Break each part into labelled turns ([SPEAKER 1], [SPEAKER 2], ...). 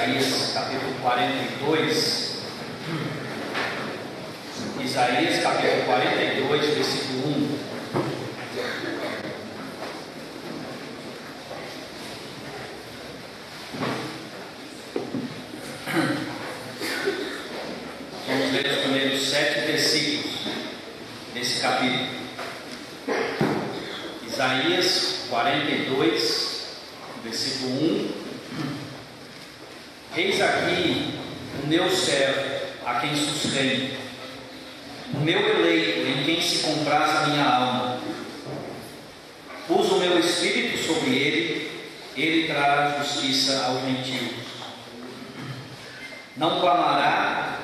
[SPEAKER 1] Isaías capítulo 42. Isaías capítulo 42, versículo 1. Vamos ler os primeiros 7 versículos desse capítulo. Isaías 42, versículo 1. Eis aqui o meu servo, a quem sustento, o meu eleito, em quem se compraz a minha alma. Pus o meu espírito sobre ele trará justiça aos gentios. Não clamará,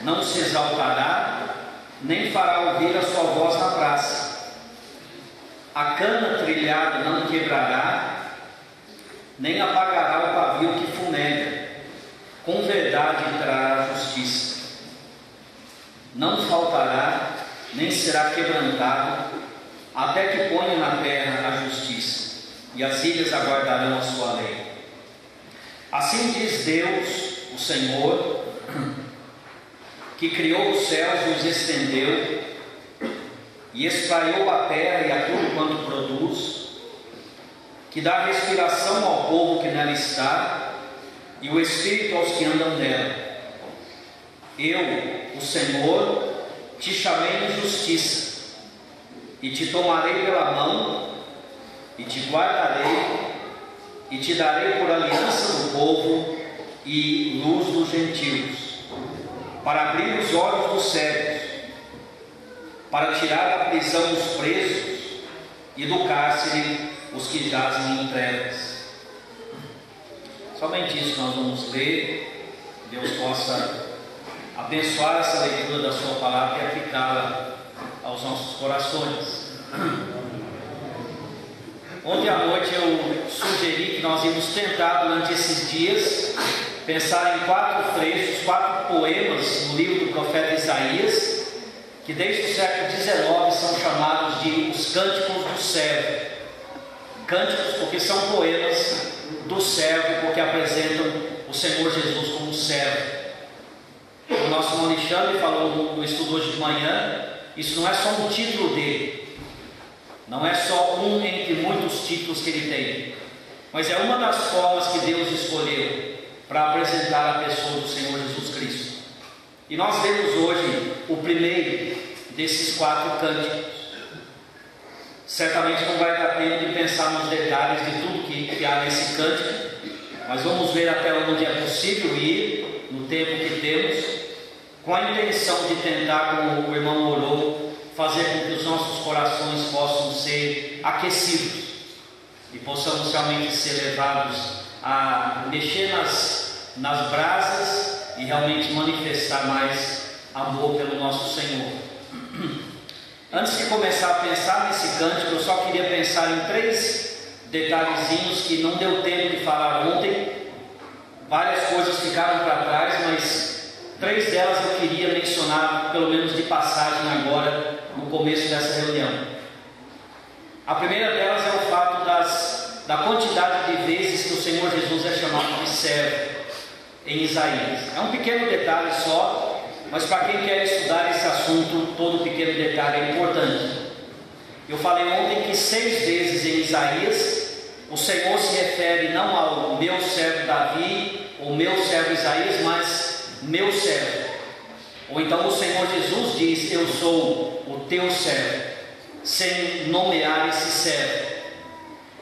[SPEAKER 1] não se exaltará, nem fará ouvir a sua voz na praça. A cana trilhada não quebrará, nem apagará o pavio que fumega. Com verdade trará justiça. Não faltará, nem será quebrantado, até que ponha na terra a justiça, e as ilhas aguardarão a sua lei. Assim diz Deus, o Senhor, que criou os céus e os estendeu, e espraiou a terra e a tudo quanto produz, que dá respiração ao povo que nela está, e o Espírito aos que andam nela. Eu, o Senhor, te chamei de justiça, e te tomarei pela mão, e te guardarei, e te darei por aliança do povo e luz dos gentios, para abrir os olhos dos cegos, para tirar da prisão os presos, e do cárcere os que jazem em trevas. Somente isso nós vamos ler. Deus possa abençoar essa leitura da sua palavra e aplicá-la aos nossos corações. Ontem à noite eu sugeri que nós íamos tentar, durante esses dias, pensar em 4 trechos, 4 poemas no livro do profeta Isaías, que desde o século XIX são chamados de os Cânticos do Servo. Cânticos porque são poemas do servo, porque apresentam o Senhor Jesus como servo. O nosso irmão Alexandre falou no estudo hoje de manhã, isso não é só um título dele, não é só um entre muitos títulos que ele tem, mas é uma das formas que Deus escolheu para apresentar a pessoa do Senhor Jesus Cristo. E nós vemos hoje o primeiro desses 4 cânticos. Certamente não vai dar tempo de pensar nos detalhes de tudo que há nesse cântico, mas vamos ver até onde é possível ir, no tempo que temos, com a intenção de tentar, como o irmão orou, fazer com que os nossos corações possam ser aquecidos e possamos realmente ser levados a mexer nas brasas e realmente manifestar mais amor pelo nosso Senhor. Antes de começar a pensar nesse cântico, eu só queria pensar em 3 detalhezinhos que não deu tempo de falar ontem. Várias coisas ficaram para trás, mas 3 delas eu queria mencionar, pelo menos de passagem agora, no começo dessa reunião. A primeira delas é o fato da quantidade de vezes que o Senhor Jesus é chamado de servo em Isaías. É um pequeno detalhe só, mas para quem quer estudar esse assunto, todo pequeno detalhe é importante. Eu falei ontem que 6 vezes em Isaías o Senhor se refere não ao meu servo Davi ou meu servo Isaías, mas meu servo. Ou então o Senhor Jesus diz: eu sou o teu servo, sem nomear esse servo.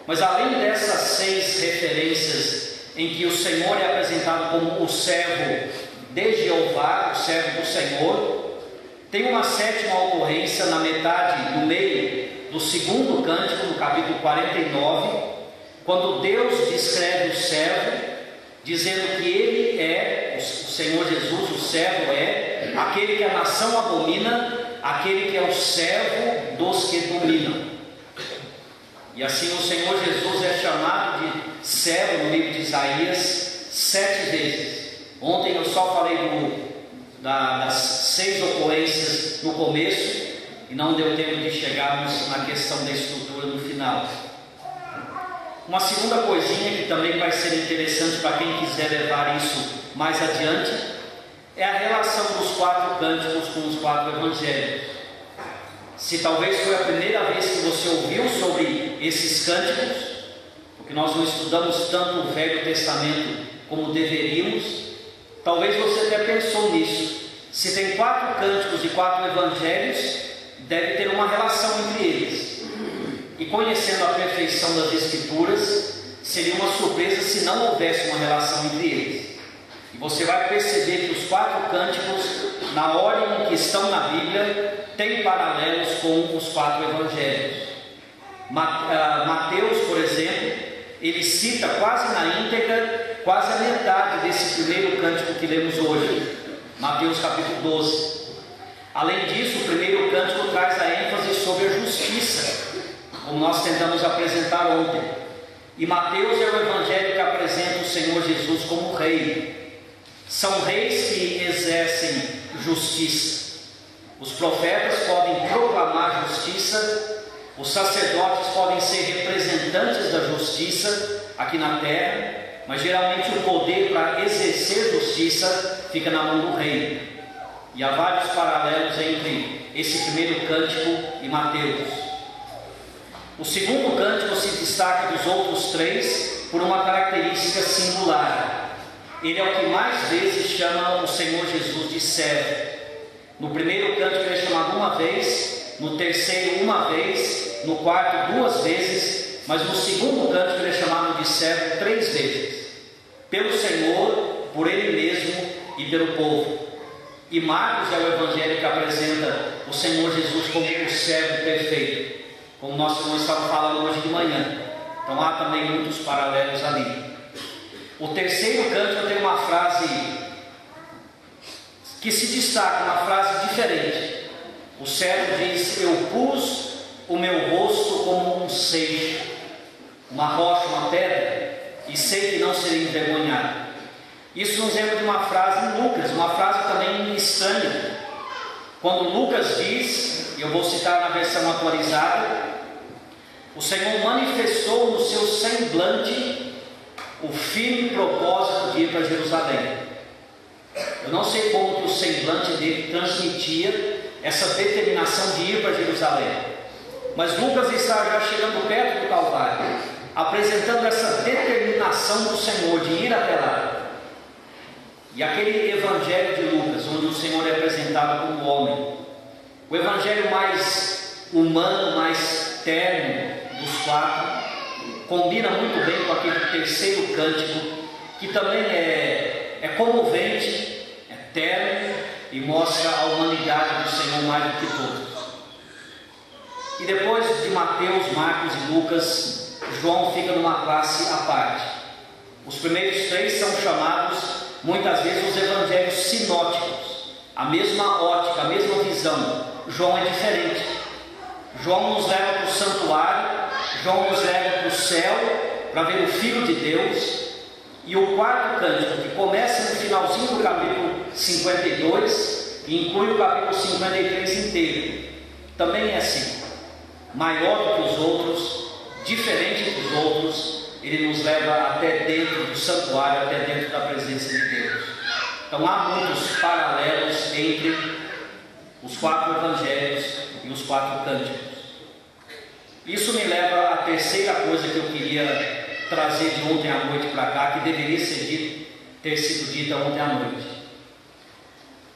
[SPEAKER 1] Mas além dessas 6 referências em que o Senhor é apresentado como o servo de Jeová, o servo do Senhor, tem uma 7ª ocorrência na metade, no meio do 2º cântico, no capítulo 49, quando Deus descreve o servo, dizendo que ele é, o Senhor Jesus, o servo é aquele que a nação abomina, aquele que é o servo dos que dominam. E assim o Senhor Jesus é chamado de servo no livro de Isaías 7 vezes. Ontem eu só falei das 6 ocorrências no começo e não deu tempo de chegarmos na questão da estrutura no final. Uma segunda coisinha que também vai ser interessante para quem quiser levar isso mais adiante é a relação dos 4 cânticos com os 4 evangelhos. Se talvez foi a primeira vez que você ouviu sobre esses cânticos, porque nós não estudamos tanto o Velho Testamento como deveríamos, talvez você até pensou nisso. Se tem 4 cânticos e 4 evangelhos, deve ter uma relação entre eles. E conhecendo a perfeição das Escrituras, seria uma surpresa se não houvesse uma relação entre eles. E você vai perceber que os 4 cânticos, na ordem em que estão na Bíblia, têm paralelos com os 4 evangelhos. Mateus, por exemplo, ele cita quase na íntegra, quase a metade desse primeiro cântico que lemos hoje, Mateus capítulo 12. Além disso, o primeiro cântico traz a ênfase sobre a justiça, como nós tentamos apresentar ontem. E Mateus é o evangelho que apresenta o Senhor Jesus como rei. São reis que exercem justiça. Os profetas podem proclamar justiça, os sacerdotes podem ser representantes da justiça aqui na terra, mas geralmente o poder para exercer justiça fica na mão do rei. E há vários paralelos entre esse primeiro cântico e Mateus. O segundo cântico se destaca dos outros 3 por uma característica singular. Ele é o que mais vezes chama o Senhor Jesus de servo. No primeiro cântico ele é chamado uma vez, no terceiro uma vez, no quarto 2 vezes, mas no segundo cântico ele é chamado de servo 3 vezes. Pelo Senhor, por Ele mesmo e pelo povo. E Marcos é o evangelho que apresenta o Senhor Jesus como o servo perfeito, como nós estávamos falando hoje de manhã. Então há também muitos paralelos ali. O terceiro cântico tem uma frase que se destaca, uma frase diferente. O servo diz: eu pus o meu rosto como um seixo, uma rocha, uma pedra, e sei que não serei envergonhado. Isso nos lembra de uma frase em Lucas, uma frase também estranha. Quando Lucas diz, e eu vou citar na versão atualizada, o Senhor manifestou no seu semblante o firme propósito de ir para Jerusalém. Eu não sei como que o semblante dele transmitia essa determinação de ir para Jerusalém, mas Lucas está já chegando perto do Calvário, apresentando essa determinação do Senhor de ir até lá. E aquele evangelho de Lucas, onde o Senhor é apresentado como homem, o evangelho mais humano, mais terno dos 4, combina muito bem com aquele terceiro cântico, que também é comovente, é terno e mostra a humanidade do Senhor mais do que todos. E depois de Mateus, Marcos e Lucas, João fica numa classe à parte. Os primeiros 3 são chamados muitas vezes os evangelhos sinóticos, a mesma ótica, a mesma visão. João é diferente. João nos leva para o santuário, João nos leva para o céu, para ver o Filho de Deus. E o quarto cântico, que começa no finalzinho do capítulo 52 e inclui o capítulo 53 inteiro, também é assim, maior do que os outros, diferente dos outros. Ele nos leva até dentro do santuário, até dentro da presença de Deus. Então há muitos paralelos entre os 4 evangelhos e os 4 cânticos. Isso me leva à terceira coisa que eu queria trazer de ontem à noite para cá, que deveria ter sido dita ontem à noite.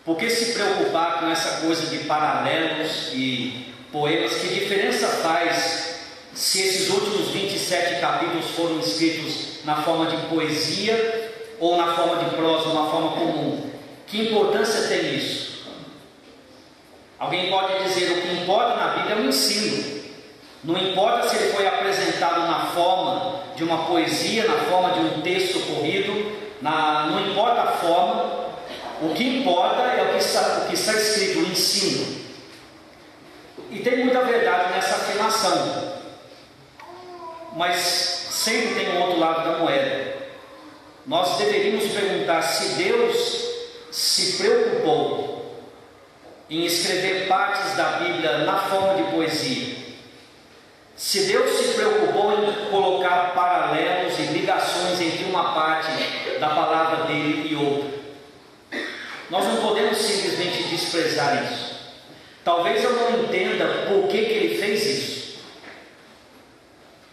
[SPEAKER 1] Por que se preocupar com essa coisa de paralelos e poemas? Que diferença faz se esses últimos 27 capítulos foram escritos na forma de poesia ou na forma de prosa, uma forma comum? Que importância tem isso? Alguém pode dizer: o que importa na Bíblia é o ensino. Não importa se ele foi apresentado na forma de uma poesia, na forma de um texto corrido, não importa a forma. O que importa é o que está escrito, o ensino. E tem muita verdade nessa afirmação, mas sempre tem um outro lado da moeda. Nós deveríamos perguntar se Deus se preocupou em escrever partes da Bíblia na forma de poesia. Se Deus se preocupou em colocar paralelos e ligações entre uma parte da palavra dele e outra, nós não podemos simplesmente desprezar isso. Talvez eu não entenda por que ele fez isso,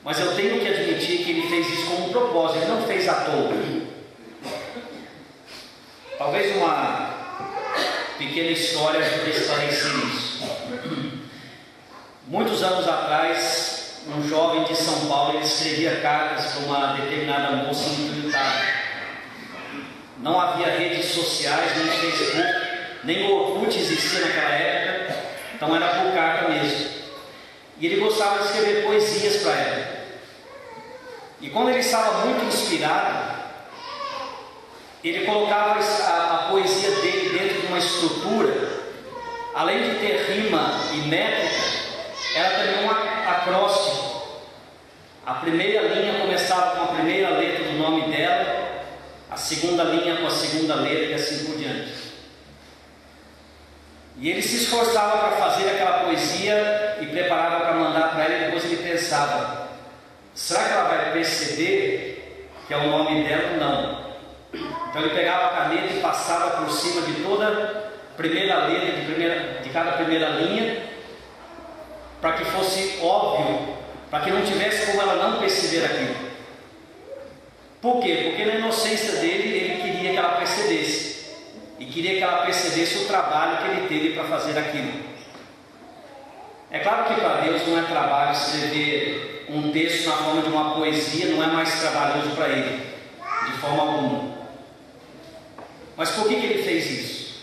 [SPEAKER 1] mas eu tenho que admitir que ele fez isso com um propósito, ele não fez à toa. Talvez uma pequena história ajude a esclarecer isso. Muitos anos atrás, um jovem de São Paulo, ele escrevia cartas para uma determinada moça encantada. Não havia redes sociais, nem Facebook, nem o Orkut existia naquela época, então era por carta mesmo. E ele gostava de escrever poesias para ela. E quando ele estava muito inspirado, ele colocava a poesia dele dentro de uma estrutura, além de ter rima e métrica, era também um acróstico. A primeira linha começava com a primeira letra do nome dela, a segunda linha com a segunda letra e assim por diante. E ele se esforçava para fazer aquela poesia e preparava para mandar para ela, e depois ele pensava: será que ela vai perceber que é o nome dela ou não? Então ele pegava a caneta e passava por cima de toda a primeira letra de cada primeira linha, para que fosse óbvio, para que não tivesse como ela não perceber aquilo. Por quê? Porque na inocência dele, ele queria que ela percebesse, e queria que ela percebesse o trabalho que ele teve para fazer aquilo. É claro que para Deus não é trabalho escrever um texto na forma de uma poesia, não é mais trabalhoso para ele, de forma alguma. Mas por que ele fez isso?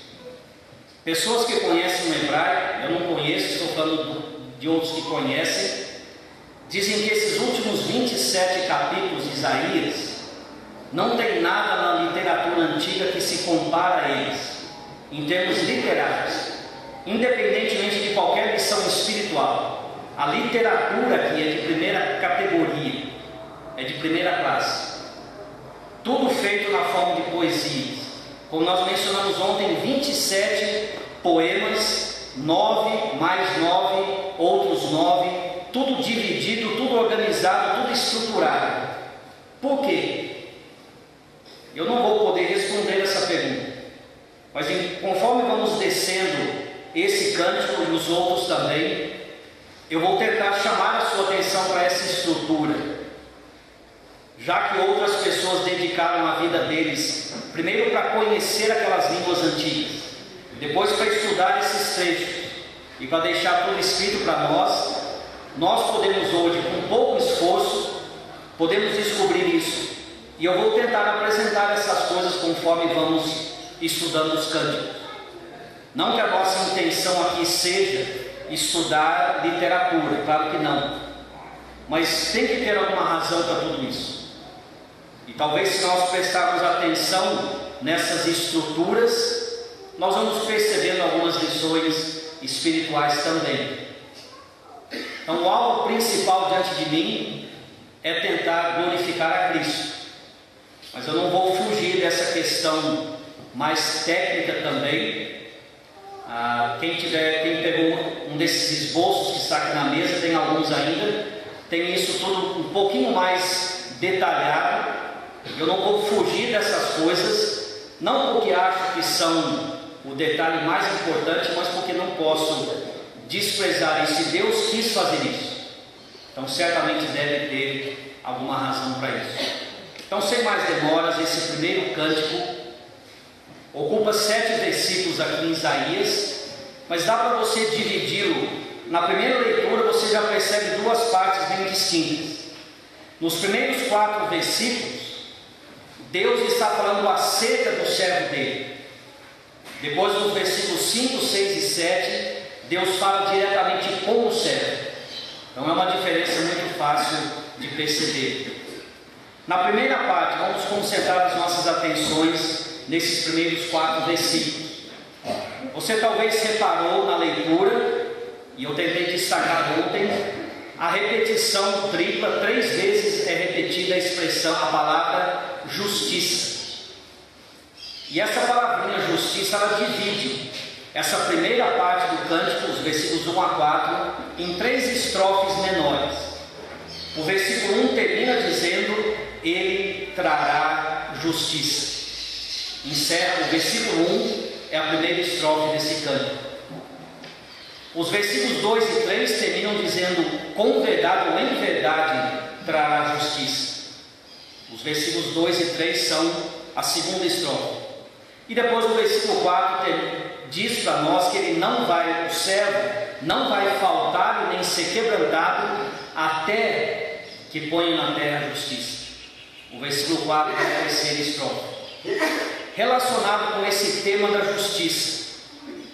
[SPEAKER 1] Pessoas que conhecem o hebraico, eu não conheço, estou falando de outros que conhecem, dizem que esses últimos 27 capítulos de Isaías não tem nada na literatura antiga que se compara a eles, em termos literários, independentemente de qualquer lição espiritual. A literatura aqui é de primeira categoria, é de primeira classe, tudo feito na forma de poesias. Como nós mencionamos ontem, 27 poemas, 9 mais 9, outros 9, tudo dividido, tudo organizado, tudo estruturado. Por quê? Eu não vou poder responder essa pergunta, mas conforme vamos descendo esse cântico e os outros também, eu vou tentar chamar a sua atenção para essa estrutura, já que outras pessoas dedicaram a vida deles, primeiro para conhecer aquelas línguas antigas, depois para estudar esses trechos, e para deixar tudo escrito para nós. Nós podemos hoje, com pouco esforço, podemos descobrir isso. E eu vou tentar apresentar essas coisas conforme vamos estudando os cânticos. Não que a nossa intenção aqui seja estudar literatura, claro que não. Mas tem que ter alguma razão para tudo isso. E talvez, se nós prestarmos atenção nessas estruturas, nós vamos percebendo algumas lições espirituais também. Então, o alvo principal diante de mim é tentar glorificar a Cristo. Mas eu não vou fugir dessa questão mais técnica também. Quem pegou um desses esboços que está aqui na mesa, tem alguns ainda, tem isso tudo um pouquinho mais detalhado. Eu não vou fugir dessas coisas, não porque acho que são o detalhe mais importante, mas porque não posso desprezar isso. E Deus quis fazer isso, então certamente deve ter alguma razão para isso. Então, sem mais demoras, esse primeiro cântico ocupa 7 versículos aqui em Isaías, mas dá para você dividi-lo. Na primeira leitura você já percebe duas partes bem distintas. Nos primeiros 4 versículos, Deus está falando acerca do servo dele. Depois, nos versículos 5, 6 e 7, Deus fala diretamente com o servo. Então é uma diferença muito fácil de perceber. Na primeira parte, vamos concentrar as nossas atenções nesses primeiros 4 versículos. Você talvez reparou na leitura, e eu tentei destacar ontem, a repetição tripla, 3 vezes é repetida a expressão, a palavra justiça. E essa palavrinha justiça, ela divide essa primeira parte do cântico, os versículos 1 a 4, em 3 estrofes menores. O versículo 1 termina dizendo: Ele trará justiça. Encerra, o versículo 1 é a primeira estrofe desse canto. Os versículos 2 e 3 terminam dizendo: Com verdade ou em verdade trará justiça. Os versículos 2 e 3 são a segunda estrofe. E depois o versículo 4 diz para nós que ele não vai, o servo não vai faltar e nem ser quebrantado até que ponha na terra a justiça. O versículo 4 é a terceira estrofe. Relacionado com esse tema da justiça,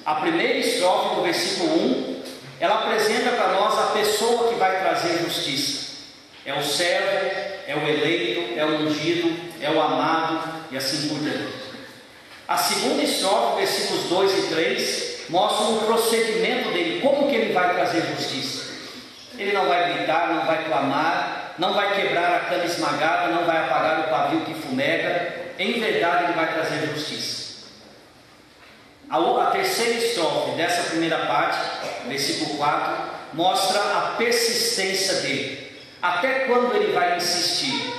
[SPEAKER 1] a primeira estrofe do versículo 1, ela apresenta para nós a pessoa que vai trazer justiça. É o servo, é o eleito, é o ungido, é o amado e assim por diante. A segunda estrofe, versículos 2 e 3, mostram o procedimento dele, como que ele vai trazer justiça. Ele não vai gritar, não vai clamar, não vai quebrar a cana esmagada, não vai apagar o pavio que fumega. Em verdade ele vai trazer justiça. A terceira estrofe dessa primeira parte, versículo 4, mostra a persistência dele. Até quando ele vai insistir?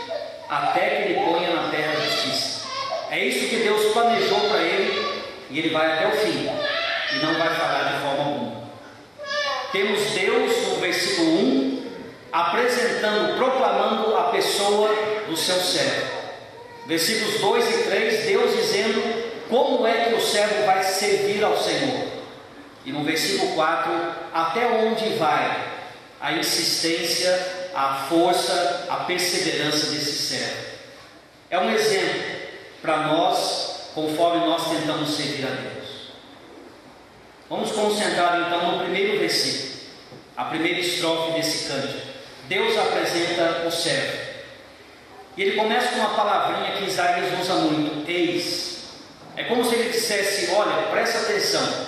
[SPEAKER 1] Até que ele ponha na terra a justiça. É isso que Deus planejou para ele, e ele vai até o fim, e não vai falhar de forma alguma. Temos Deus no versículo 1, apresentando, proclamando a pessoa do seu servo. Versículos 2 e 3, Deus dizendo como é que o servo vai servir ao Senhor. E no versículo 4, até onde vai a insistência, a força, a perseverança desse servo. É um exemplo para nós, conforme nós tentamos servir a Deus. Vamos concentrar então no primeiro versículo, a primeira estrofe desse cântico. Deus apresenta o servo. E ele começa com uma palavrinha que Isaías usa muito: eis. É como se ele dissesse: olha, presta atenção.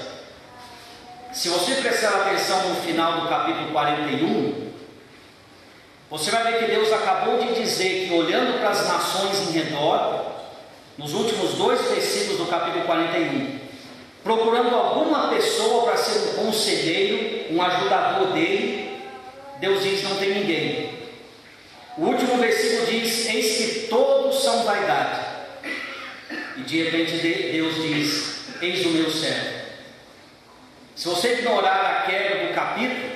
[SPEAKER 1] Se você prestar atenção no final do capítulo 41, você vai ver que Deus acabou de dizer que, olhando para as nações em redor, nos últimos 2 versículos do capítulo 41, procurando alguma pessoa para ser um conselheiro, um ajudador dele, Deus diz: não tem ninguém. O último versículo diz: eis que todos são vaidade. E de repente Deus diz: eis o meu servo. Se você ignorar a quebra do capítulo,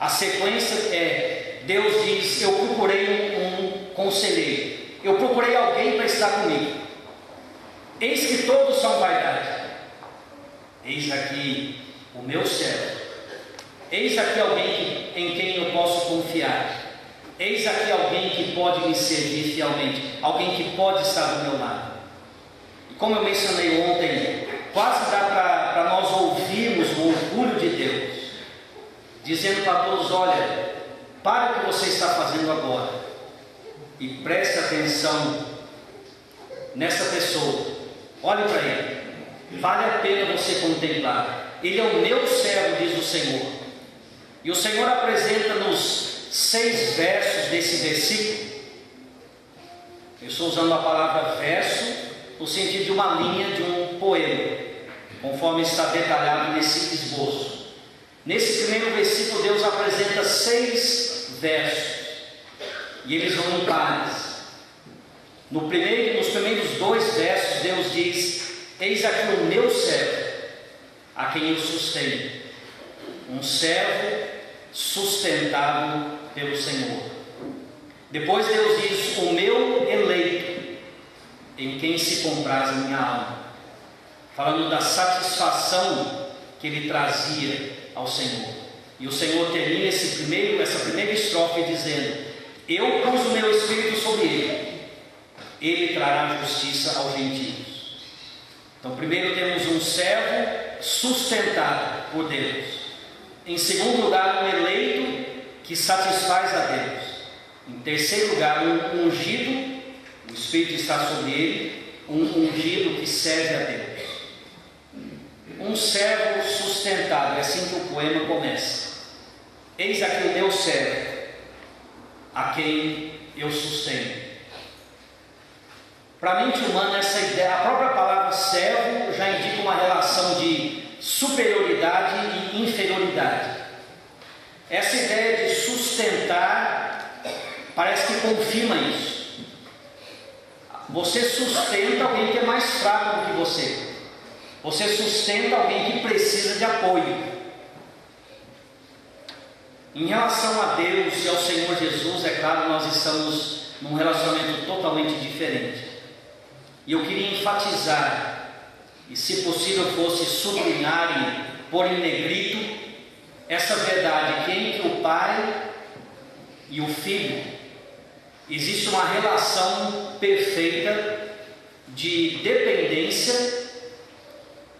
[SPEAKER 1] a sequência é: Deus diz: eu procurei um conselheiro, eu procurei alguém para estar comigo. Eis que todos são vaidade. Eis aqui o meu servo. Eis aqui alguém em quem eu posso confiar. Eis aqui alguém que pode me servir fielmente, alguém que pode estar do meu lado. E como eu mencionei ontem, quase dá para nós ouvirmos o orgulho de Deus, dizendo para todos: olha, para o que você está fazendo agora e preste atenção nessa pessoa, olhe para ele, vale a pena você contemplar. Ele é o meu servo, diz o Senhor. E o Senhor apresenta-nos 6 versos desse versículo. Eu estou usando a palavra verso no sentido de uma linha de um poema, conforme está detalhado nesse esboço. Nesse primeiro versículo, Deus apresenta 6 versos, e eles vão em pares. Nos primeiros 2 versos, Deus diz: eis aqui o meu servo, a quem eu sustento. Um servo sustentado pelo Senhor. Depois Deus diz: o meu eleito, em quem se compraz a minha alma, falando da satisfação que ele trazia ao Senhor. E o Senhor termina essa primeira estrofe dizendo: eu pus o meu espírito sobre ele trará justiça aos gentios. Então, primeiro temos um servo sustentado por Deus. Em segundo lugar, um eleito que satisfaz a Deus. Em terceiro lugar, um ungido, o Espírito está sobre ele, um ungido que serve a Deus. Um servo sustentado, é assim que o poema começa. Eis aqui o meu servo, a quem eu sustento. Para a mente humana, essa ideia, a própria palavra servo já indica uma relação de superioridade e inferioridade. Essa ideia de sustentar parece que confirma isso. Você sustenta alguém que é mais fraco do que você. Você sustenta alguém que precisa de apoio. Em relação a Deus e ao Senhor Jesus, é claro, nós estamos num relacionamento totalmente diferente. E eu queria enfatizar, e se possível fosse sublinhar e pôr em negrito, essa verdade que entre o Pai e o Filho existe uma relação perfeita de dependência,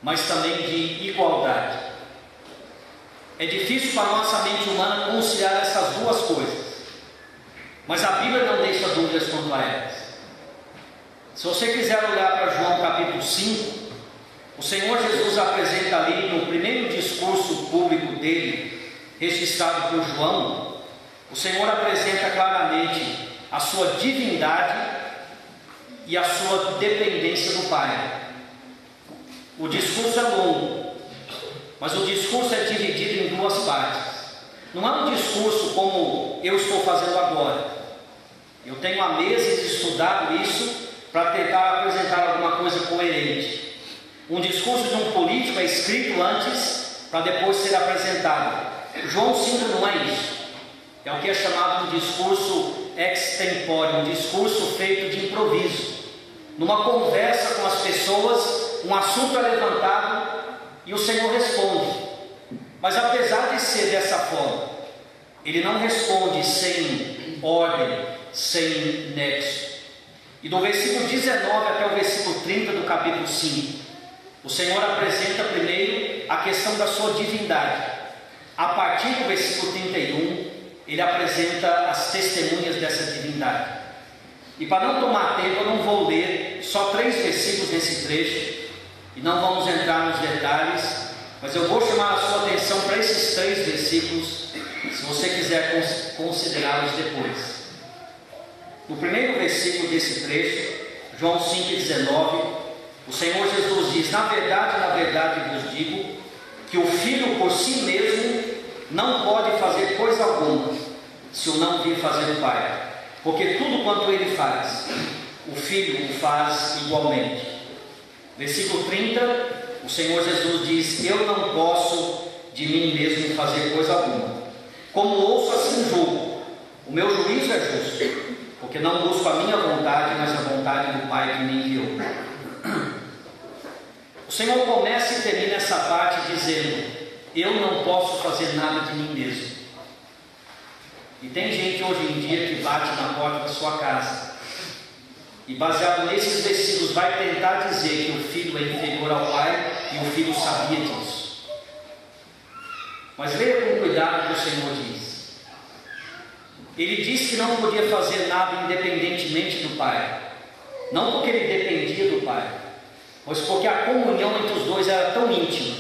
[SPEAKER 1] mas também de igualdade. É difícil para a nossa mente humana conciliar essas duas coisas, mas a Bíblia não deixa dúvidas quanto a elas. Se você quiser olhar para João capítulo 5, o Senhor Jesus apresenta ali no primeiro discurso público dele, registrado por João, o Senhor apresenta claramente a sua divindade e a sua dependência do Pai. O discurso é longo, mas o discurso é dividido em duas partes. Não é um discurso como eu estou fazendo agora. Eu tenho há meses estudado isso para tentar apresentar alguma coisa coerente. Um discurso de um político é escrito antes para depois ser apresentado. João 5 não é isso. É o que é chamado de discurso extempore, um discurso feito de improviso. Numa conversa com as pessoas, um assunto é levantado e o Senhor responde. Mas apesar de ser dessa forma, Ele não responde sem ordem, sem nexo. E do versículo 19 até o versículo 30 do capítulo 5, o Senhor apresenta primeiro a questão da sua divindade. A partir do versículo 31, Ele apresenta as testemunhas dessa divindade. E para não tomar tempo, eu não vou ler só 3 versículos nesse trecho, e não vamos entrar nos detalhes, mas eu vou chamar a sua atenção para esses 3 versículos, se você quiser considerá-los depois. No primeiro versículo desse trecho, João 5,19, o Senhor Jesus diz: na verdade vos digo, que o Filho por si mesmo não pode fazer coisa alguma, se o não vir fazer o Pai, porque tudo quanto Ele faz, o Filho o faz igualmente. Versículo 30, o Senhor Jesus diz: eu não posso de mim mesmo fazer coisa alguma. Como ouço, assim julgo. O meu juízo é justo, porque não busco a minha vontade, mas a vontade do Pai que me enviou. O Senhor começa e termina essa parte dizendo: eu não posso fazer nada de mim mesmo. E tem gente hoje em dia que bate na porta da sua casa e, baseado nesses versículos, vai tentar dizer que o filho é inferior ao pai, e o filho sabia disso. Mas leia com cuidado o que o Senhor diz. Ele disse que não podia fazer nada independentemente do Pai, não porque ele dependia do Pai, mas porque a comunhão entre os dois era tão íntima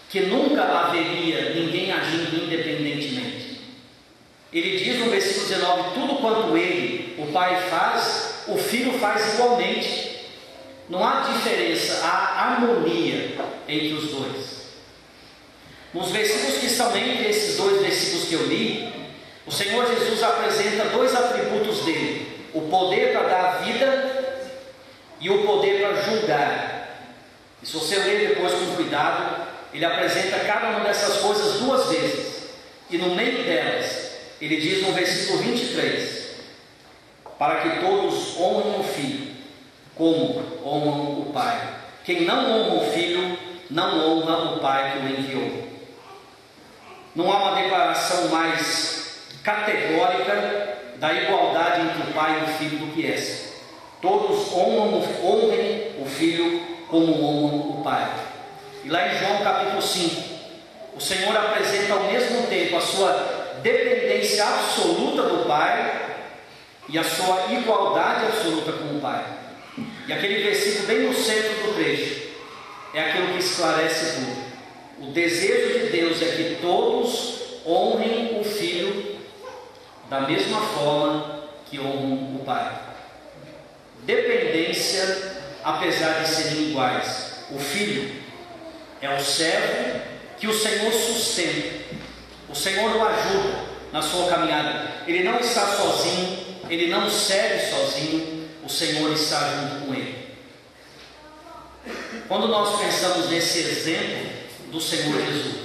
[SPEAKER 1] que nunca haveria ninguém agindo independentemente. Ele diz no versículo 19: tudo quanto ele, o Pai, faz, o Filho faz igualmente. Não há diferença, há harmonia entre os dois. Nos versículos que estão entre esses 2 versículos que eu li, o Senhor Jesus apresenta 2 atributos dele: o poder para dar vida e o poder para julgar. E se você ler depois com cuidado, ele apresenta cada uma dessas coisas 2 vezes, e no meio delas ele diz no versículo 23: para que todos honrem o Filho como honram o Pai. Quem não honra o Filho não honra o Pai que o enviou. Não há uma declaração mais categórica da igualdade entre o Pai e o Filho do que essa. Todos honrem o Filho como honram o Pai. E lá em João capítulo 5, o Senhor apresenta ao mesmo tempo a sua dependência absoluta do Pai e a sua igualdade absoluta com o Pai. E aquele versículo bem no centro do trecho é aquilo que esclarece tudo. O desejo de Deus é que todos honrem o Filho da mesma forma que honram o Pai. Dependência, apesar de serem iguais. O Filho é o servo que o Senhor sustenta. O Senhor o ajuda na sua caminhada. Ele não está sozinho, ele não serve sozinho, o Senhor está junto com ele. Quando nós pensamos nesse exemplo do Senhor Jesus,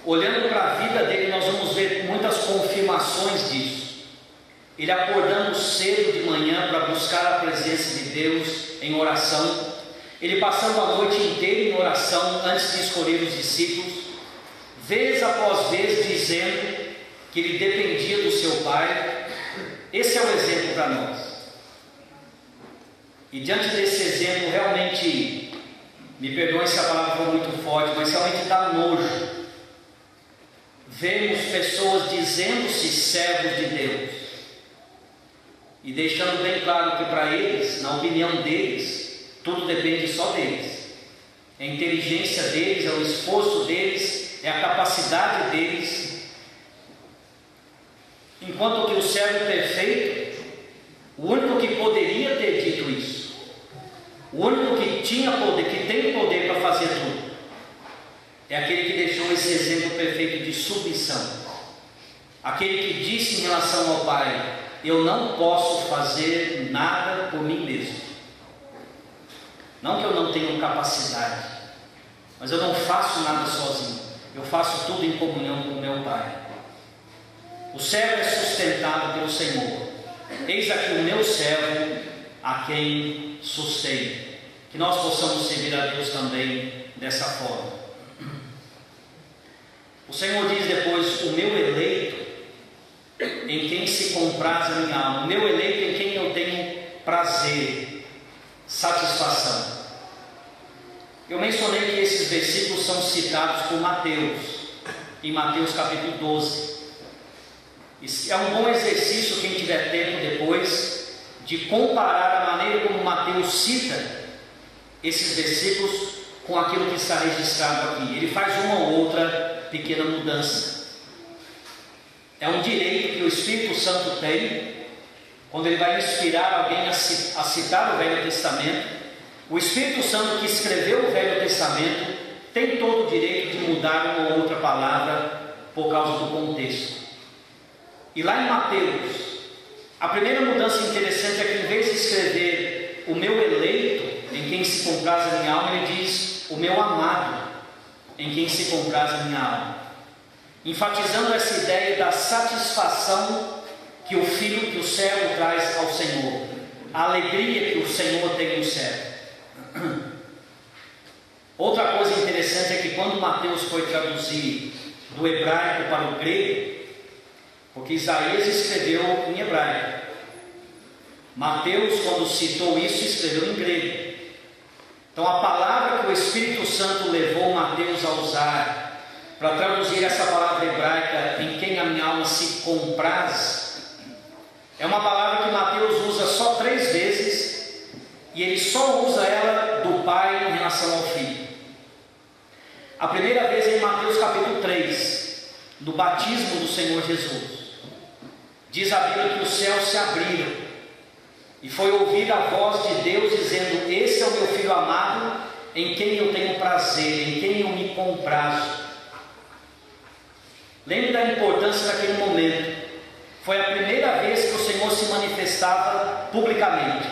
[SPEAKER 1] olhando para a vida dele, nós vamos ver muitas confirmações disso. Ele acordando cedo de manhã para buscar a presença de Deus em oração, ele passando a noite inteira em oração antes de escolher os discípulos, vez após vez dizendo que ele dependia do seu Pai. Esse é o exemplo para nós. E diante desse exemplo, realmente, me perdoem se a palavra for muito forte, mas realmente dá nojo. Vemos pessoas dizendo-se servos de Deus e deixando bem claro que para eles, na opinião deles, tudo depende só deles. É a inteligência deles, é o esforço deles, é a capacidade deles. Enquanto que o servo perfeito, o único que poderia ter dito isso, o único que tinha poder, que tem poder para fazer tudo, é aquele que deixou esse exemplo perfeito de submissão. Aquele que disse em relação ao Pai: eu não posso fazer nada por mim mesmo. Não que eu não tenha capacidade, mas eu não faço nada sozinho. Eu faço tudo em comunhão com o meu Pai. O servo é sustentado pelo Senhor. Eis aqui o meu servo, a quem sustenho. Que nós possamos servir a Deus também dessa forma. O Senhor diz depois: o meu eleito, em quem se compraz a minha alma. O meu eleito, em quem eu tenho prazer, satisfação. Eu mencionei que esses versículos são citados por Mateus, em Mateus capítulo 12. É um bom exercício, quem tiver tempo depois, de comparar a maneira como Mateus cita esses versículos com aquilo que está registrado aqui. Ele faz uma ou outra pequena mudança. É um direito que o Espírito Santo tem, quando ele vai inspirar alguém a citar o Velho Testamento. O Espírito Santo que escreveu o Velho Testamento tem todo o direito de mudar uma ou outra palavra por causa do contexto. E lá em Mateus, a primeira mudança interessante é que, em vez de escrever o meu eleito, em quem se compraz a minha alma, ele diz o meu amado, em quem se compraz a minha alma, enfatizando essa ideia da satisfação que o filho, que o servo traz ao Senhor, a alegria que o Senhor tem no servo. Outra coisa interessante é que quando Mateus foi traduzir do hebraico para o grego, porque Isaías escreveu em hebraico, Mateus, quando citou isso, escreveu em grego. Então a palavra que o Espírito Santo levou Mateus a usar para traduzir essa palavra hebraica, em quem a minha alma se compraz, é uma palavra que Mateus usa só 3 vezes, e ele só usa ela do Pai em relação ao Filho. A primeira vez é em Mateus capítulo 3, do batismo do Senhor Jesus. Diz a Bíblia que os céus se abriram e foi ouvida a voz de Deus dizendo: esse é o meu filho amado, em quem eu tenho prazer, em quem eu me comprazo. Lembre da importância daquele momento. Foi a primeira vez que o Senhor se manifestava publicamente.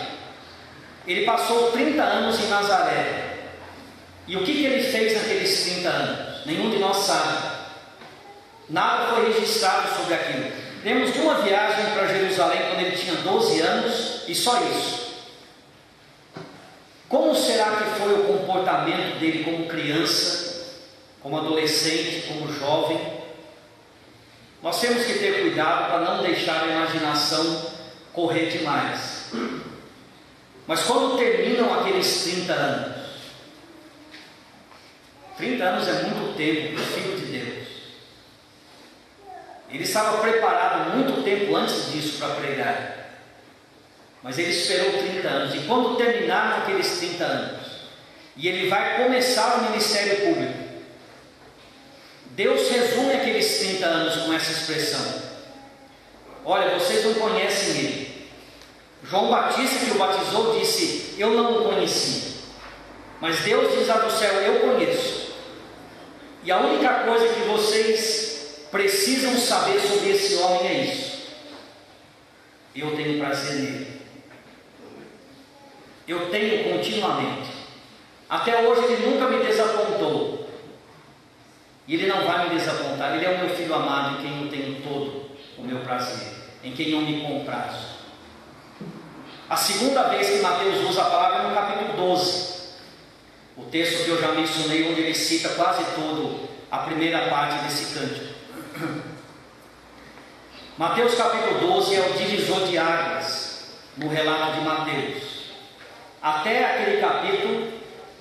[SPEAKER 1] Ele passou 30 anos em Nazaré. E o que ele fez naqueles 30 anos? Nenhum de nós sabe. Nada foi registrado sobre aquilo. Lemos de uma viagem para Jerusalém quando ele tinha 12 anos e só isso. Como será que foi o comportamento dele como criança, como adolescente, como jovem? Nós temos que ter cuidado para não deixar a imaginação correr demais. Mas quando terminam aqueles 30 anos, 30 anos é muito tempo para o Filho de Deus. Ele estava preparado muito tempo antes disso para pregar, mas ele esperou 30 anos, e quando terminaram aqueles 30 anos, e ele vai começar o ministério público, Deus resume aqueles 30 anos com essa expressão: olha, vocês não conhecem ele. João Batista, que o batizou, disse: eu não o conheci, mas Deus diz lá do céu: eu conheço. E a única coisa que vocês precisam saber sobre esse homem é isso: eu tenho prazer nele. Eu tenho continuamente. Até hoje ele nunca me desapontou. E ele não vai me desapontar. Ele é o meu filho amado, em quem eu tenho todo o meu prazer, em quem eu me comprazo. A segunda vez que Mateus usa a palavra é no capítulo 12. O texto que eu já mencionei, onde ele cita quase todo a primeira parte desse cântico. Mateus capítulo 12 é o divisor de águas no relato de Mateus. Até aquele capítulo,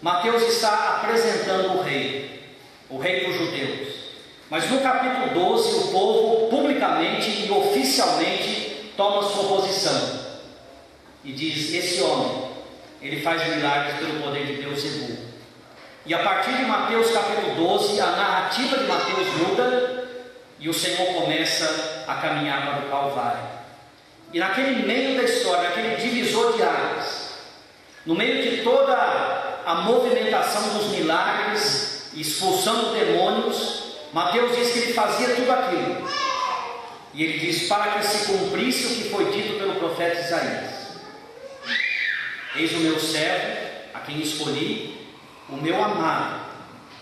[SPEAKER 1] Mateus está apresentando o rei dos judeus. Mas no capítulo 12, o povo publicamente e oficialmente toma sua posição e diz: esse homem, ele faz milagres pelo poder de Beelzebul. E a partir de Mateus capítulo 12, a narrativa de Mateus muda e o Senhor começa a caminhar para o Calvário. E naquele meio da história, naquele divisor de águas, no meio de toda a movimentação dos milagres, expulsando demônios, Mateus diz que ele fazia tudo aquilo. E ele diz: para que se cumprisse o que foi dito pelo profeta Isaías: eis o meu servo, a quem escolhi, o meu amado,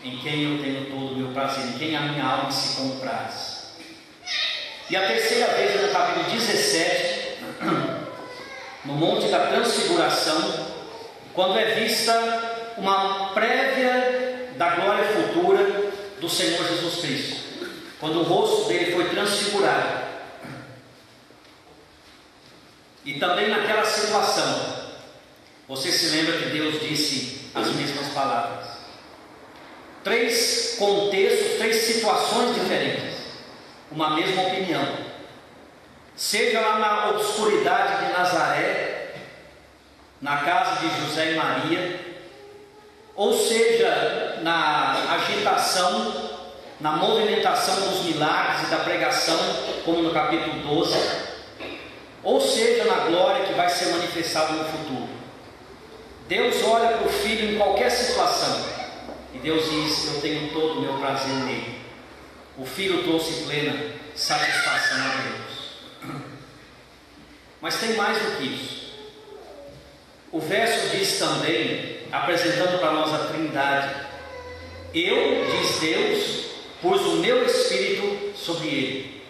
[SPEAKER 1] em quem eu tenho todo o meu prazer, em quem a minha alma se compraz. E a terceira vez é no capítulo 17, no Monte da Transfiguração, quando é vista uma prévia da glória futura do Senhor Jesus Cristo, quando o rosto dele foi transfigurado. E também naquela situação, você se lembra que Deus disse as mesmas palavras. Três contextos, três situações diferentes, uma mesma opinião. Seja lá na obscuridade de Nazaré, na casa de José e Maria, ou seja na agitação, na movimentação dos milagres e da pregação, como no capítulo 12, ou seja na glória que vai ser manifestada no futuro. Deus olha para o Filho em qualquer situação e Deus diz: eu tenho todo o meu prazer nele. O Filho trouxe plena satisfação a Deus. Mas tem mais do que isso. O verso diz também, apresentando para nós a Trindade: eu, diz Deus, pus o meu Espírito sobre ele.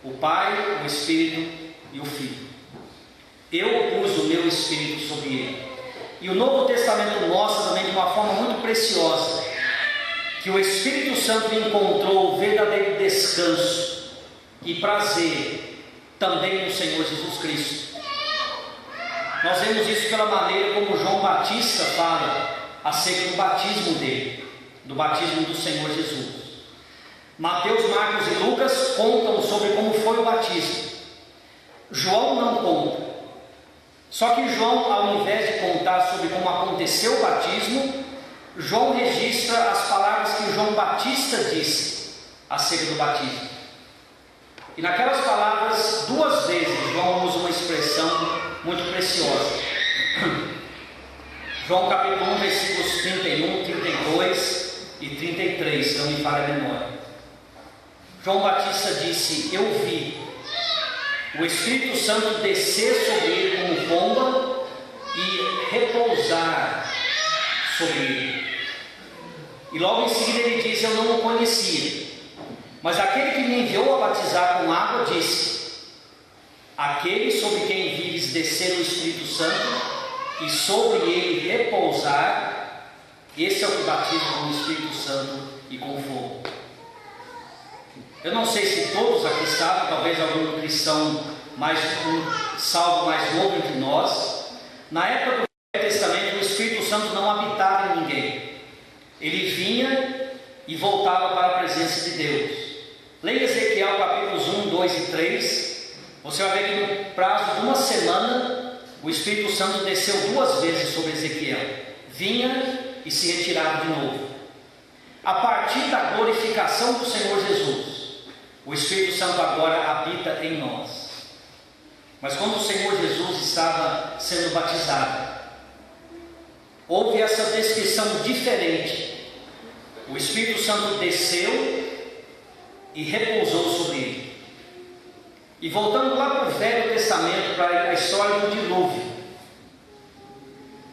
[SPEAKER 1] O Pai, o Espírito e o Filho. Eu pus o meu Espírito sobre ele. E o Novo Testamento mostra também de uma forma muito preciosa que o Espírito Santo encontrou o verdadeiro descanso e prazer também no Senhor Jesus Cristo. Nós vemos isso pela maneira como João Batista fala acerca do batismo dele, do batismo do Senhor Jesus. Mateus, Marcos e Lucas contam sobre como foi o batismo. João não conta. Só que João, ao invés de contar sobre como aconteceu o batismo, João registra as palavras que João Batista disse acerca do batismo. E naquelas palavras, duas vezes, João usa uma expressão muito preciosa. João capítulo 1, versículos 31, 32 e 33, se não me falha a memória. João Batista disse: eu vi o Espírito Santo descer sobre ele como pomba e repousar sobre ele. E logo em seguida ele diz: eu não o conhecia, mas aquele que me enviou a batizar com água disse: aquele sobre quem vires descer o Espírito Santo e sobre ele repousar, esse é o que batiza com o Espírito Santo e com fogo. Eu não sei se todos aqui sabem, talvez algum cristão salvo mais novo entre nós. Na época do Velho Testamento, o Espírito Santo não habitava em ninguém. Ele vinha e voltava para a presença de Deus. Leia Ezequiel capítulos 1, 2 e 3. Você vai ver que no prazo de uma semana, o Espírito Santo desceu duas vezes sobre Ezequiel. Vinha e se retirava de novo. A partir da glorificação do Senhor Jesus, o Espírito Santo agora habita em nós. Mas quando o Senhor Jesus estava sendo batizado, houve essa descrição diferente. O Espírito Santo desceu e repousou sobre ele. E voltando lá para o Velho Testamento, para a história do dilúvio,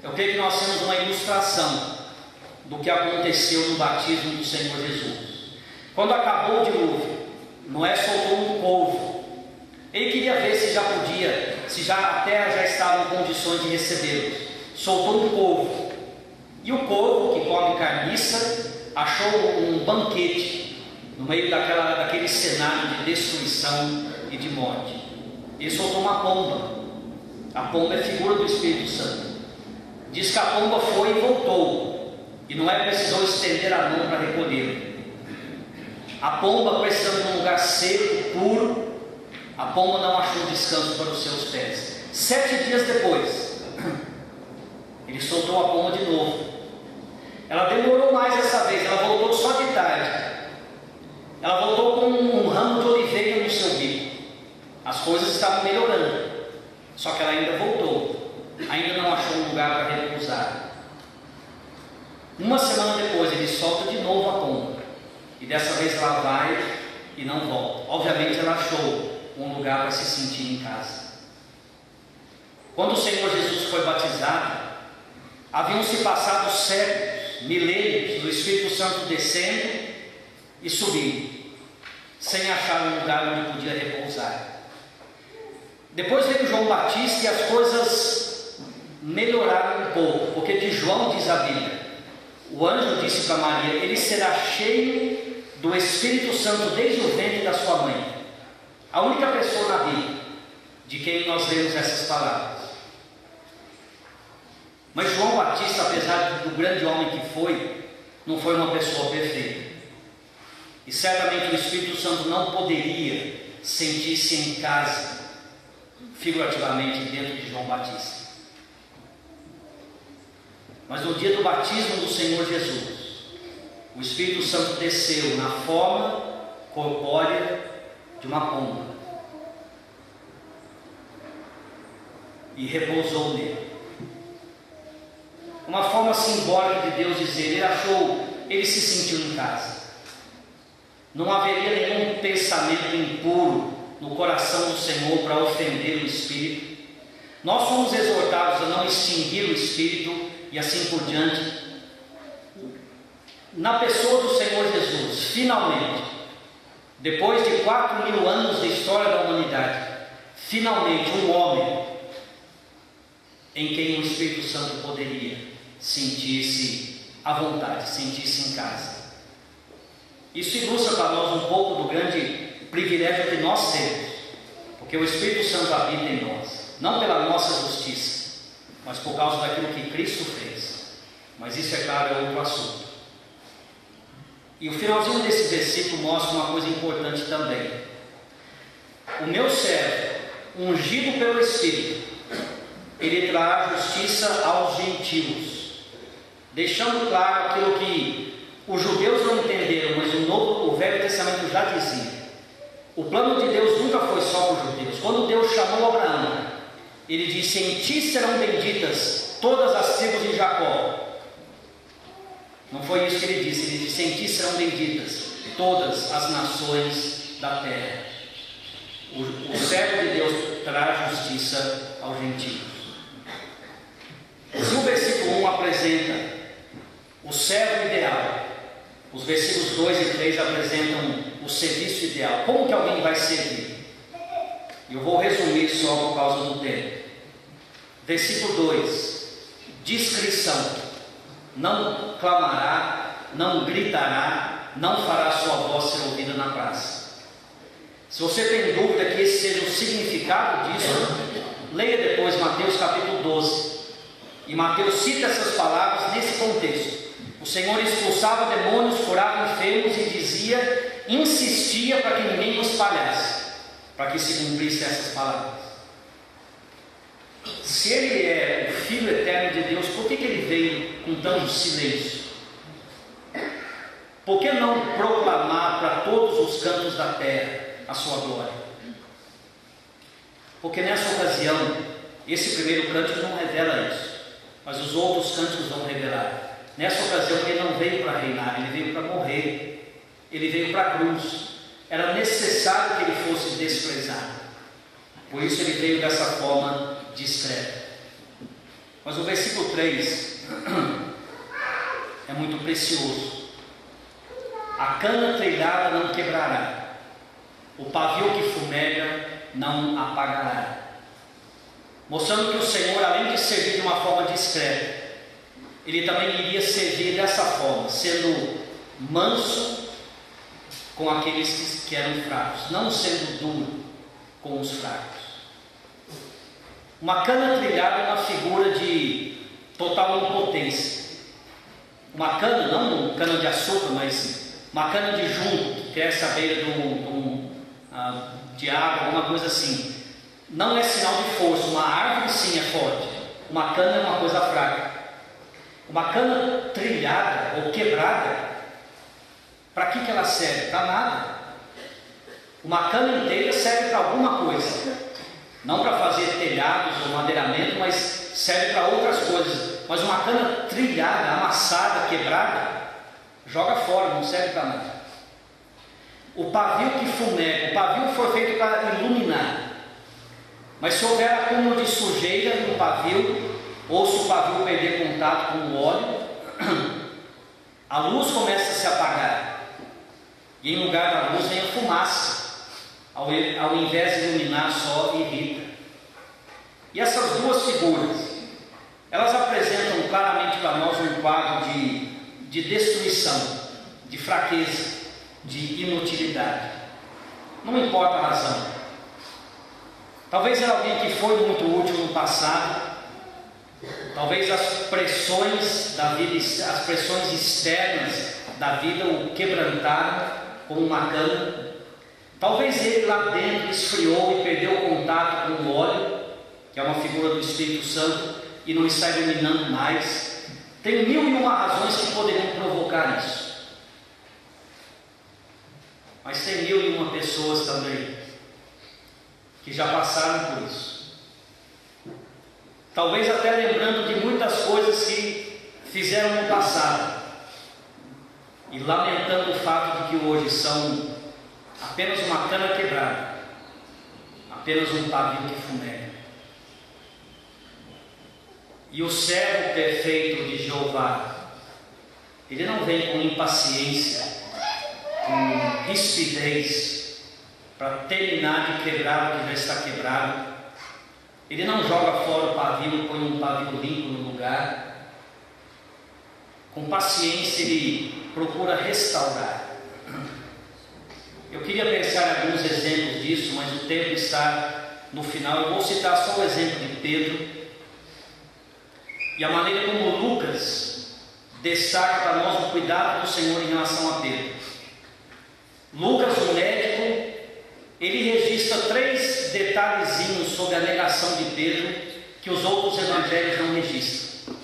[SPEAKER 1] eu creio que nós temos uma ilustração do que aconteceu no batismo do Senhor Jesus. Quando acabou o dilúvio, Noé soltou um polvo. Ele queria ver se já a terra já estava em condições de recebê-los. Soltou um polvo. E o povo, que come carniça, achou um banquete no meio daquele cenário de destruição e de morte. Ele soltou uma pomba. A pomba é figura do Espírito Santo. Diz que a pomba foi e voltou, e Noé precisou estender a mão para recolher. A pomba, precisando de um lugar seco, puro, a pomba não achou descanso para os seus pés. 7 dias depois, ele soltou a pomba de novo. Ela demorou mais dessa vez, ela voltou só de tarde. Ela voltou com um ramo de oliveira no seu bico. As coisas estavam melhorando, só que ela ainda voltou. Ainda não achou um lugar para repousar. Uma semana depois ele solta de novo a pomba, e dessa vez ela vai e não volta. Obviamente ela achou um lugar para se sentir em casa. Quando o Senhor Jesus foi batizado, haviam se passado séculos, milênios, do Espírito Santo descendo e subindo, sem achar um lugar onde podia repousar. Depois veio João Batista e as coisas melhoraram um pouco, porque de João diz a Bíblia, o anjo disse para Maria: ele será cheio do Espírito Santo desde o ventre da sua mãe. A única pessoa na Bíblia de quem nós lemos essas palavras. Mas João Batista, apesar do grande homem que foi, não foi uma pessoa perfeita, e certamente o Espírito Santo não poderia sentir-se em casa, figurativamente, dentro de João Batista. Mas no dia do batismo do Senhor Jesus, o Espírito Santo desceu na forma corpórea de uma pomba e repousou nele. Uma forma simbólica de Deus dizer, ele se sentiu em casa. Não haveria nenhum pensamento impuro no coração do Senhor para ofender o Espírito. Nós fomos exortados a não extinguir o Espírito e assim por diante. Na pessoa do Senhor Jesus, finalmente, depois de 4.000 anos de história da humanidade, finalmente um homem em quem o Espírito Santo poderia sentir-se à vontade, sentir-se em casa. Isso ilustra para nós um pouco do grande privilégio que nós temos, porque o Espírito Santo habita em nós, não pela nossa justiça, mas por causa daquilo que Cristo fez. Mas isso, é claro, é outro assunto. E o finalzinho desse versículo mostra uma coisa importante também. O meu servo, ungido pelo Espírito, ele trará justiça aos gentios, deixando claro aquilo que os judeus não entenderam, mas o Velho Testamento já dizia. O plano de Deus nunca foi só para os judeus. Quando Deus chamou Abraão, ele disse: em ti serão benditas todas as tribos de Jacó. Não foi isso que ele disse, em ti serão benditas todas as nações da terra. O servo de Deus trará justiça aos gentios. Se o versículo 1 apresenta o servo ideal, os versículos 2 e 3 apresentam o serviço ideal. Como que alguém vai servir? Eu vou resumir só por causa do tempo. Versículo 2: discrição. Não clamará, não gritará, não fará sua voz ser ouvida na praça. Se você tem dúvida que esse seja o significado disso, leia depois Mateus capítulo 12. E Mateus cita essas palavras nesse contexto. O Senhor expulsava demônios, curava enfermos e dizia, insistia para que ninguém os espalhasse, para que se cumprisse essas palavras. Se ele é o Filho eterno de Deus, por que ele veio com tanto silêncio? Por que não proclamar para todos os cantos da terra a sua glória? Porque nessa ocasião, esse primeiro cântico não revela isso, mas os outros cânticos vão revelar. Nessa ocasião ele não veio para reinar, ele veio para morrer, ele veio para a cruz. Era necessário que ele fosse desprezado. Por isso ele veio dessa forma discreta. Mas o versículo 3 é muito precioso. A cana trilhada não quebrará, o pavio que fumega não apagará. Mostrando que o Senhor, além de servir de uma forma discreta, Ele também iria servir dessa forma, sendo manso com aqueles que eram fracos, não sendo duro com os fracos. Uma cana trilhada é uma figura de total impotência. Uma cana, não cana de açúcar, mas uma cana de junco, que cresce à beira de água, alguma coisa assim. Não é sinal de força. Uma árvore sim é forte, uma cana é uma coisa fraca. Uma cana trilhada ou quebrada, para que ela serve? Para nada. Uma cana inteira serve para alguma coisa, não para fazer telhados ou madeiramento, mas serve para outras coisas. Mas uma cana trilhada, amassada, quebrada, joga fora, não serve para nada. O pavio que fumega, o pavio foi feito para iluminar, mas se houver acúmulo de sujeira no pavio, ou se o pavio perder contato com o óleo, a luz começa a se apagar, e em lugar da luz vem a fumaça, ao invés de iluminar só irrita. E essas duas figuras, elas apresentam claramente para nós um quadro de destruição, de fraqueza, de inutilidade. Não importa a razão. Talvez era alguém que foi muito útil no passado, talvez as pressões da vida, as pressões externas da vida o quebrantaram como uma cana. Talvez ele lá dentro esfriou e perdeu o contato com o óleo, que é uma figura do Espírito Santo, e não está iluminando mais. Tem 1001 razões que poderiam provocar isso. Mas tem 1001 pessoas também que já passaram por isso. Talvez até lembrando de muitas coisas que fizeram no passado e lamentando o fato de que hoje são apenas uma cana quebrada, apenas um pavio que fumega. E o servo perfeito de Jeová, ele não vem com impaciência, com rispidez, para terminar de quebrar o que já está quebrado. Ele não joga fora o pavio e põe um pavio limpo no lugar. Com paciência ele procura restaurar. Eu queria pensar em alguns exemplos disso, mas o tempo está no final. Eu vou citar só o exemplo de Pedro e a maneira como Lucas destaca para nós o cuidado do Senhor em relação a Pedro. Lucas, o médico, ele registra 3 detalhezinhos sobre a negação de Pedro que os outros evangelhos não registram.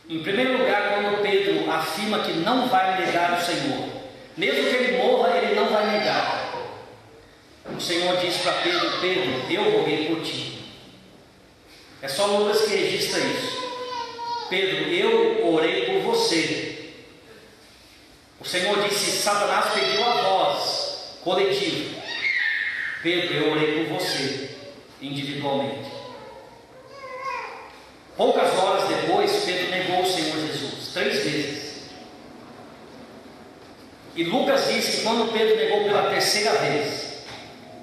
[SPEAKER 1] Em primeiro lugar, quando Pedro afirma que não vai negar o Senhor, mesmo que ele morra, ele não vai negar. O Senhor diz para Pedro: Pedro, eu roguei por ti. É só Lucas que registra isso. Pedro, eu orei por você. O Senhor disse: Satanás pediu a voz coletiva. Pedro, eu orei por você individualmente. Poucas horas depois, Pedro negou o Senhor Jesus 3 vezes. E Lucas diz que quando Pedro negou pela 3ª vez,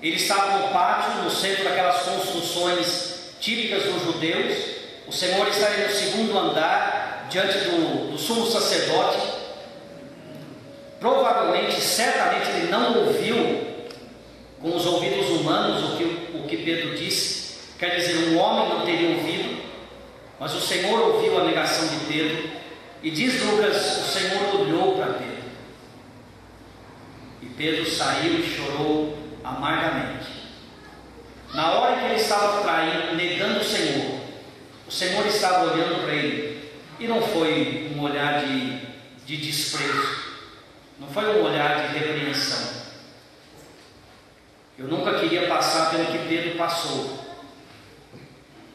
[SPEAKER 1] ele estava no pátio, no centro daquelas construções típicas dos judeus. O Senhor estava no 2º andar, diante do sumo sacerdote. Provavelmente, certamente, ele não ouviu com os ouvidos humanos o que Pedro disse. Quer dizer, um homem não teria ouvido, mas o Senhor ouviu a negação de Pedro. E diz Lucas: o Senhor olhou para Pedro, e Pedro saiu e chorou amargamente. Na hora que ele estava traindo, negando o Senhor estava olhando para ele, e não foi um olhar de desprezo, não foi um olhar de repreensão. Eu nunca queria passar pelo que Pedro passou,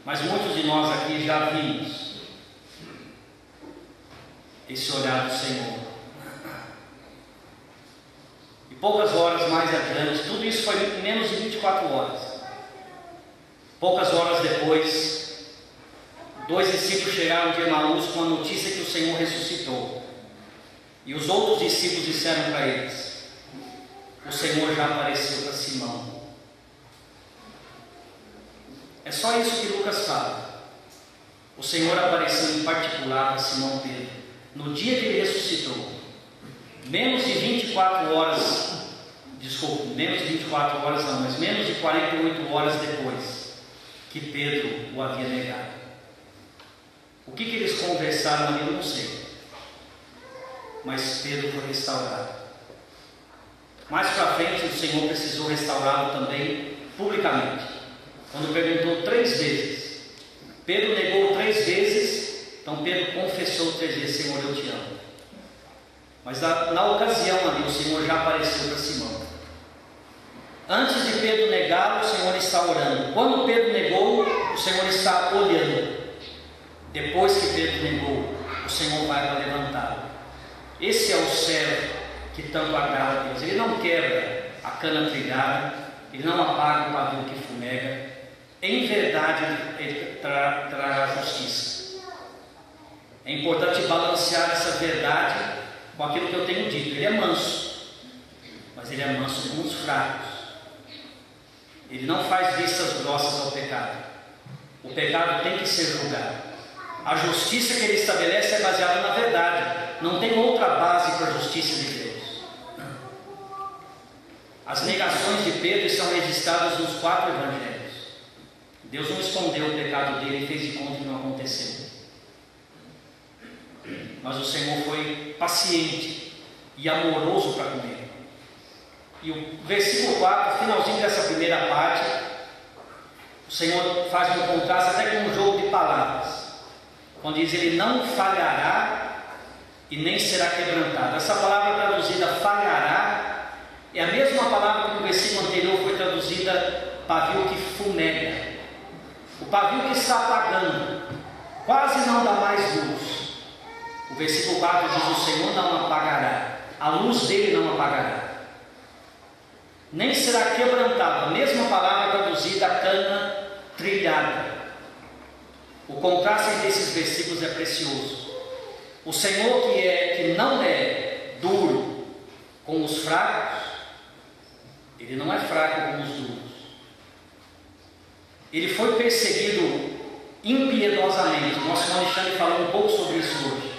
[SPEAKER 1] mas muitos de nós aqui já vimos esse olhar do Senhor. E poucas horas mais adiante, tudo isso foi em menos de 24 horas. Poucas horas depois, 2 discípulos chegaram de Emaús com a notícia que o Senhor ressuscitou. E os outros discípulos disseram para eles: o Senhor já apareceu para Simão. É só isso que Lucas fala. O Senhor apareceu em particular para Simão Pedro, no dia que ele ressuscitou. Menos de 24 horas, menos de 24 horas não, mas menos de 48 horas depois que Pedro o havia negado. O que eles conversaram ali eu não sei, mas Pedro foi restaurado. Mais para frente o Senhor precisou restaurá-lo também publicamente, quando perguntou 3 vezes. Pedro negou 3 vezes, então Pedro confessou 3 vezes: Senhor, eu te amo. Mas na ocasião ali o Senhor já apareceu para Simão. Antes de Pedro negá-lo, o Senhor está orando. Quando Pedro negou, o Senhor está olhando. Depois que Pedro negou, o Senhor vai para levantá-lo. Esse é o servo que tanto agrada a Deus. Ele não quebra a cana trilhada, ele não apaga o pavio que fumega. Em verdade, ele trará justiça. É importante balancear essa verdade com aquilo que eu tenho dito. Ele é manso, mas ele é manso com os fracos. Ele não faz vistas grossas ao pecado. O pecado tem que ser julgado. A justiça que ele estabelece é baseada na verdade. Não tem outra base para a justiça de Deus. As negações de Pedro estão registradas nos 4 evangelhos. Deus não escondeu o pecado dele e fez de conta que não aconteceu. Mas o Senhor foi paciente e amoroso para com ele. E o versículo 4, finalzinho dessa primeira parte, o Senhor faz um contraste até com um jogo de palavras, quando diz: ele não falhará e nem será quebrantado. Essa palavra traduzida falhará é a mesma palavra que no versículo anterior foi traduzida pavio que fumega. O pavio que está apagando, quase não dá mais luz. O versículo 4 diz: o Senhor não apagará, a luz dele não apagará, nem será quebrantado. A mesma palavra traduzida cana trilhada. O contraste entre esses versículos é precioso. O Senhor que não é duro com os fracos, ele não é fraco com os duros. Ele foi perseguido impiedosamente. Nosso irmão Alexandre falou um pouco sobre isso hoje.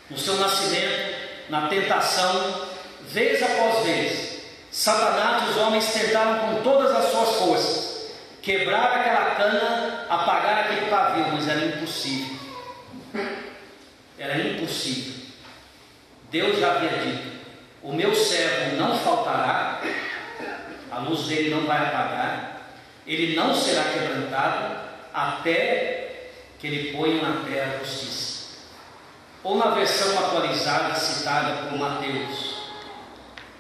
[SPEAKER 1] No seu nascimento, na tentação, vez após vez, Satanás e os homens tentaram com todas as suas forças quebrar aquela cana, apagar aquele pavio, mas era impossível. Era impossível. Deus já havia dito: o meu servo não faltará, a luz dele não vai apagar, ele não será quebrantado, até que ele ponha na terra a justiça. Ou na versão atualizada citada por Mateus,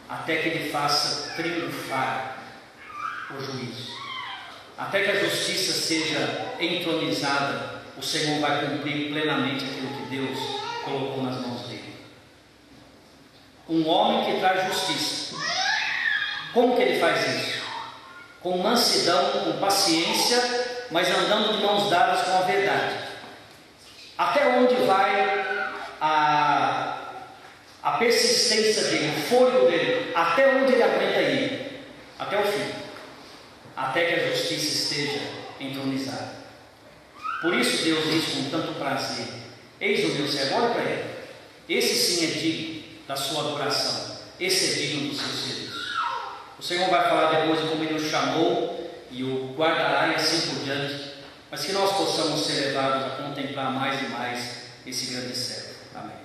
[SPEAKER 1] até que ele faça triunfar o juízo. Até que a justiça seja entronizada, o Senhor vai cumprir plenamente aquilo que Deus colocou nas mãos dele. Um homem que traz justiça. Como que ele faz isso? Com mansidão, com paciência, mas andando de mãos dadas com a verdade. Até onde vai a persistência dele, o fôlego dele? Até onde ele aguenta ir? Até o fim. Até que a justiça esteja entronizada. Por isso Deus diz com tanto prazer: eis o meu servo, olha para ele. Esse sim é digno da sua adoração. Esse é digno do seu serviço. O Senhor vai falar depois de como ele o chamou e o guardará e assim por diante. Mas que nós possamos ser levados a contemplar mais e mais esse grande servo. Amém.